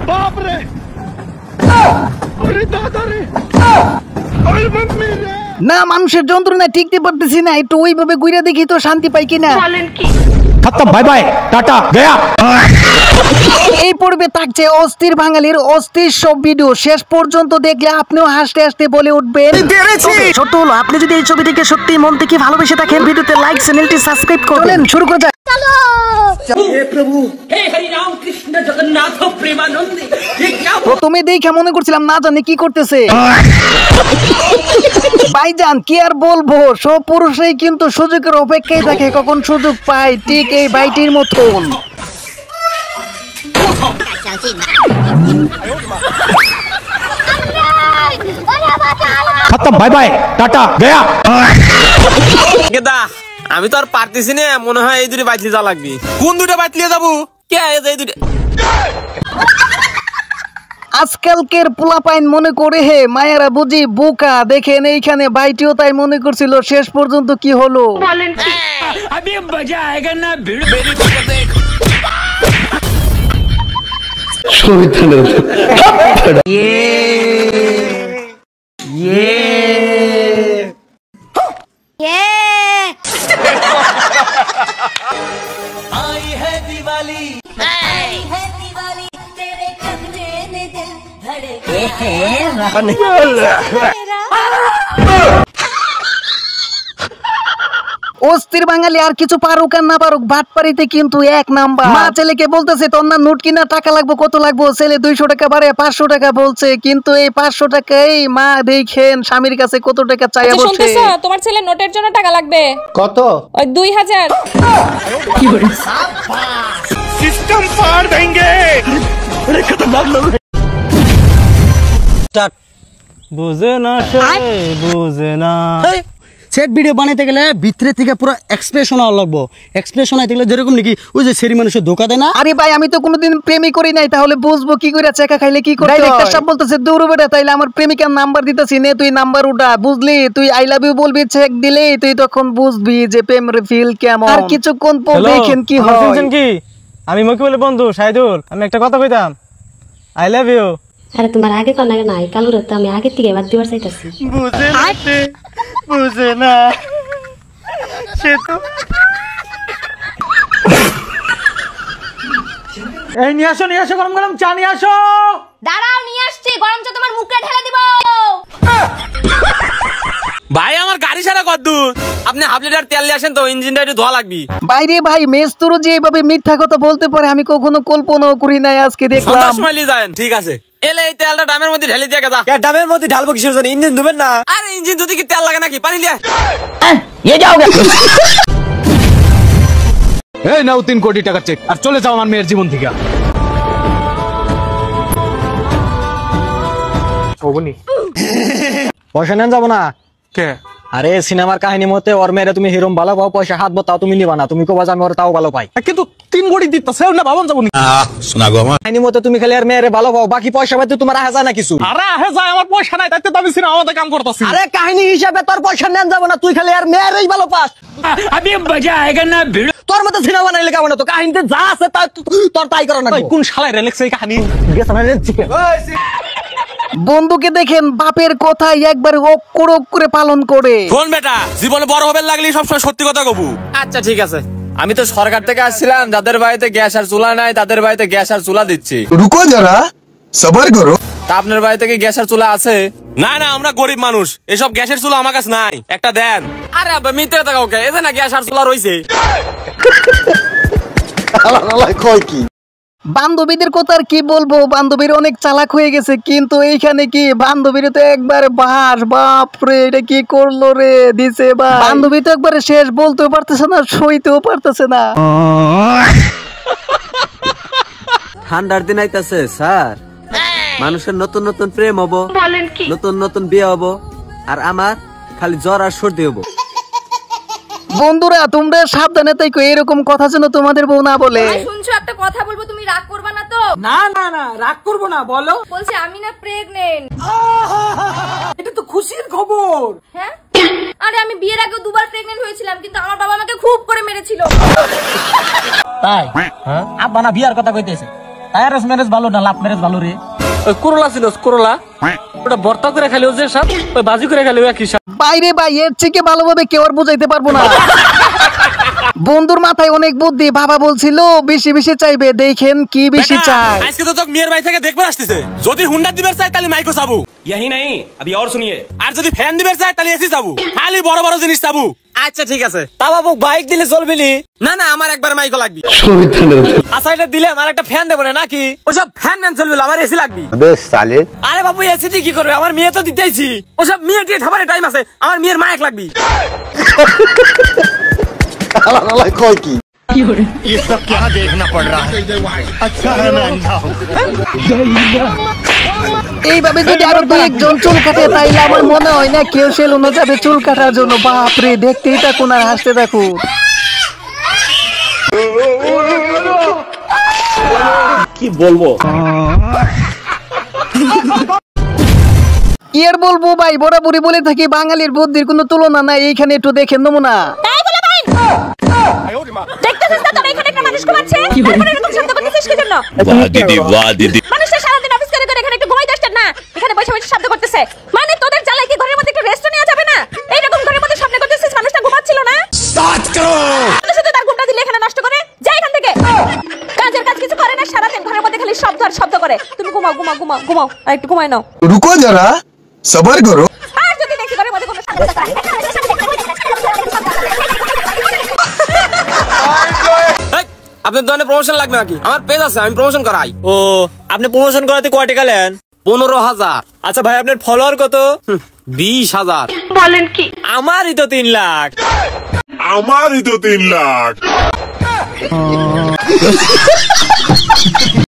बाप रे, अरे दादा रे, अरे मम्मी रे। না মানুষের যন্ত্রণা টিকতে পারতেছি না, একটু ওইভাবে ঘুরে দেখি তো শান্তি পাই কিনা। खत्म, बाय बाय, टाटा, गया। এই পর্বে থাকছে অস্থির বাঙালির অস্থির সব ভিডিও, শেষ পর্যন্ত দেখলে আপনিও হাসতে হাসতে বলে উঠবেন ছোট হলো। আপনি যদি এই ছবিটিকে সত্যি মন থেকে ভালোবেসে থাকেন, ভিডিওতে লাইক, চ্যানেলটি সাবস্ক্রাইব করবেন। শুরু করা যাক। हे प्रभु, हे हरि राम कृष्ण जगन्नाथ प्रेमानंद, ये क्या? প্রথমে দেখে মনে করছিলাম না জানি কি করতেছে। ভাইজান কি আর বলবো, সব পুরুষই কিন্তু সুযোগের অপেক্ষায় থাকে, কখন সুযোগ পায় ঠিক এই ভাইটির মতন। खत्म, बाय बाय, टाटा, गया। গেদা আমি তো আর পারতেছি না, মনে হয় এই দুটো বাইতলি যা লাগবে। কোন দুটো বাইতলি যাবো? কে এই দুটো? আজকালকের পোলাপাইন মনে করে হে মায়েরা বুঝি বোকা। দেখেন এইখানে ভাইটিও তাই মনে করছিল, শেষ পর্যন্ত কি হলো अभी मजा आएगा ना भिड़। आई है दिवाली, तेरे कमरे में दिल धड़के। অস্থির বাঙালি আর কিছু পারুক আর না পারুক, বাটপাড়িতে কিন্তু এক নাম্বার। মা ছেলেকে বলতেছে তোর না নোট কিনা টাকা লাগবে, কত লাগবে? ছেলে 200 টাকা বাড়ে 500 টাকা বলছে, কিন্তু এই 500 টাকাই মা দেখেন স্বামীর কাছে কত টাকা চাইয়া বসে। শুনতেছো, তোমার ছেলে নোটের জন্য টাকা লাগবে। কত? ওই 2000। सिस्टम फाड़ देंगे। अरे खतरनाक लोग। বুঝে না সে বুঝে না। সেট ভিডিও বানাইতে গেলে ভিতরে থেকে পুরো এক্সপ্রেশন হওয়া লাগবো। এক্সপ্রেশন আইতে গেলে যেরকম নাকি ওই যে সেরি মানুষের ধোকা দেয় না। আরে ভাই আমি তো কোনোদিন প্রেমই করি নাই, তাহলে বুঝবো কি করে চেকা খাইলে কি করে? ডাইরেক্টর সাহেব বলতেছে দৌড় বেটা, তাইলে আমার প্রেমিকার নাম্বার দিতেছি, নে তুই নাম্বার উঠা, বুঝলি? তুই আই লাভ ইউ বলবি, চেক দিলেই তুই তখন বুঝবি যে প্রেমের ফিল কেমন। আর কিছুক্ষণ পর দেখেন কি হয়। শুনছেন কি? আমি মকিবুলের বন্ধু শাহিদুল, আমি একটা কথা কইতাম, আই লাভ ইউ। আরে তোমার আগে কোন আগে নাই, কালুর তো আমি আগে থেকে বাদ দিবার চাইতাছি। বুঝে না সে তো। এই নিয়ে আসো গরম গরম চা নিয়ে আসো। দাঁড়াও নিয়ে আসছি, গরম চা তোমার মুখে ঢেলে দিব। ভাই আমার গাড়ি সারা কত দূর? আপনি হাফ লিটার তেল নিয়ে আসেন তো, ইঞ্জিনটা একটু ধোয়া লাগবে। বাইরে ভাই মেস্তরও যে এইভাবে মিথ্যা কথা বলতে পারে আমি কখনো কল্পনাও করি নাই, আজকে দেখলাম। মাইলি যান, ঠিক আছে। এলে এই তেলটা ডামের মধ্যে ঢেলে দিয়ে গেছা। ডাবের মধ্যে ঢালবো কিসের জন্য? ইঞ্জিন ধুবেন না? আরে ইঞ্জিন যদি কি তেল লাগে নাকি? পানি লিয়া। এই নাও 3 কোটি টাকা চেক, আর চলে যাও আমার মেয়ের জীবন থেকে। পয়সা নেন যাবো না কে? আরে সিনেমার কাহিনী মতে ওর মেয়েরা তুমি হিরোম ভালো পাও, পয়সা হাত তাও তুমি নিবা না। তুমি কোবা আমি ওর তাও ভালো পাই, কিন্তু 3 কোটি দিতেছে না, ভাবন যাবো না। শোনা গো আমার কাহিনী মতে তুমি খালি আর মেয়েরে ভালো পাও, বাকি পয়সা পাইতে তোমার আহে যায় না কিছু। আরে আহে যায়, আমার পয়সা নাই, তাইতে তো আমি সিনেমা আমাদের কাম করতেছি। আরে কাহিনী হিসাবে তোর পয়সা নেন যাবো না, তুই খালি আর মেয়েরই ভালো পাস। अभी मजा आएगा ना भिड़। তোর মতো সিনেমা বানাইলে কেমন? তো কাহিনীতে যা আছে তোর তাই করো না। কোন শালায় রিল্যাক্স এই কাহিনী? বন্ধুকে দেখেন বাপের কথা একবার অক্ষর অক্ষরে পালন করে। শোন বেটা, জীবনে বড় হবেন লাগলে সবসময় সত্যি কথা কবু। আচ্ছা ঠিক আছে, আমি তো সরকার থেকে আসছিলাম, যাদের বাড়িতে গ্যাস আর চুলা নাই তাদের বাড়িতে গ্যাস আর চুলা দিচ্ছি। রুকো যারা, সবার করো। তা আপনার বাড়িতে কি গ্যাস আর চুলা আছে? না না, আমরা গরিব মানুষ, এসব গ্যাসের চুলা আমার কাছে নাই, একটা দেন। আরে আব্বা মিথ্যে কথা ওকে, এই যে না গ্যাস আর চুলা রইছে। কয় কি? বান্ধবীদের কথা আর কি বলবো, বান্ধবীর অনেক চালাক হয়ে গেছে, কিন্তু এইখানে কি বান্ধবীর তো একবার বাস, বাপরে এটা কি করলো রে, দিছে বা বান্ধবী তো একবারে শেষ, বলতেও পারতেছে না, সইতেও পারতেছে না। ঠান্ডার দিন আইতাছে স্যার, মানুষের নতুন নতুন প্রেম হবো, নতুন নতুন বিয়ে হবো, আর আমার খালি জ্বর আর সর্দি হবো। বন্ধুরা তোমরা সাবধানে থাকো, এরকম কথা যেন তোমাদের বউ না বলে। শুনছো একটা কথা বলবো, তুমি রাগ করবা না তো? না না না, রাগ করবো না, বলো। বলছি আমি না প্রেগনেন্ট। এটা তো খুশির খবর। হ্যাঁ, আরে আমি বিয়ের আগে 2বার প্রেগনেন্ট হয়েছিলাম, কিন্তু আমার বাবা আমাকে খুব করে মেরেছিল। তাই আব্বা না বিয়ার কথা কইতেছে, অ্যারেঞ্জ ম্যারেজ ভালো না লাভ ম্যারেজ ভালো রে? ওই করলা ছিল করলা, ওটা ভর্তা করে খাইলেও যে স্বাদ, ওই ভাজি করে খাইলেও একই স্বাদ। বাইরে ভাই এর থেকে ভালোভাবে কেউ আর বুঝাইতে পারবো না। বন্ধুর মাথায় অনেক বুদ্ধি, বাবা বলছিল বেশি বেশি চাইবে, দেখেন কি বেশি চাই। আজকে তো তোকে মেয়ের বাড়ি থেকে দেখবে আসতেছে, যদি হুন্ডা দিবে চাই তাহলে মাইক্রো চাবু, यही नहीं अभी और सुनिए আর যদি ফ্যান দিবে চাই তাহলে এসি চাবু, খালি বড় বড় জিনিস চাবু। আচ্ছা ঠিক আছে, তা বাবু বাইক দিলে চলবি নি? না না, আমার একবার মাইকো লাগবে। আচ্ছা এটা দিলে আমার একটা ফ্যান দেবো না নাকি? ওসব ফ্যান ম্যান চলবে, আমার এসি লাগবে। আরে বাবু এসি দিয়ে কি করবে, আমার মেয়ে তো দিতেইছি। ওসব মেয়ে দিয়ে খাবারের টাইম আছে, আমার মেয়ের মাইক লাগবে। কয় কি? ये सब क्या देखना पड़ रहा है? अच्छा है मैं अंधा हूँ। এইভাবে যদি আরো দু একজন চুল কাটে তাইলে আমার মনে হয় না কেউ সেলুনে যাবে চুল কাটার জন্য। বাপরে, দেখতেই থাকুন আর হাসতে থাকুন। কি বলবো? কি আর বলবো ভাই, বরাবরই বলে থাকি বাঙালির বুদ্ধির কোনো তুলনা নাই। এইখানে একটু দেখেন নমুনা। দেখতেছিস না তোরা এখানে একটা মানুষ ঘুমাচ্ছে, তারপরে এরকম শব্দ করতেছিস কি জন্য? বাহ দিদি মানুষটা সারাদিন অফিস করে করে এখানে একটু ঘুমাইতে আসছেন না, এখানে বসে বসে শব্দ করতেছে। মানে তোদের জ্বালায় কি ঘরের মধ্যে একটু রেস্ট নেওয়া যাবে না? এইরকম ঘরের মধ্যে স্বপ্ন করতেছিস মানুষটা ঘুমাচ্ছিল না? শুধু তার ঘুমটা দিলে এখানে নষ্ট করে যা এখান থেকে। কাজের কাজ কিছু করে না, সারাদিন ঘরের মধ্যে খালি শব্দ আর শব্দ করে। তুমি ঘুমাও ঘুমাও ঘুমাও ঘুমাও, আর একটু ঘুমাই নাও। रुको जरा सबर करो। আর যদি দেখি ঘরের মধ্যে কোনো শব্দ করে, আপনার দোকানে প্রমোশন লাগবে নাকি? আমার পেজ আছে, আমি প্রমোশন করাই। ও, আপনি প্রমোশন করাতে কয় টাকা নেন? 15,000। আচ্ছা ভাই, আপনার ফলোয়ার কত? 20,000। বলেন কি? আমারই তো 3 লাখ। हमारी तो 3 लाख।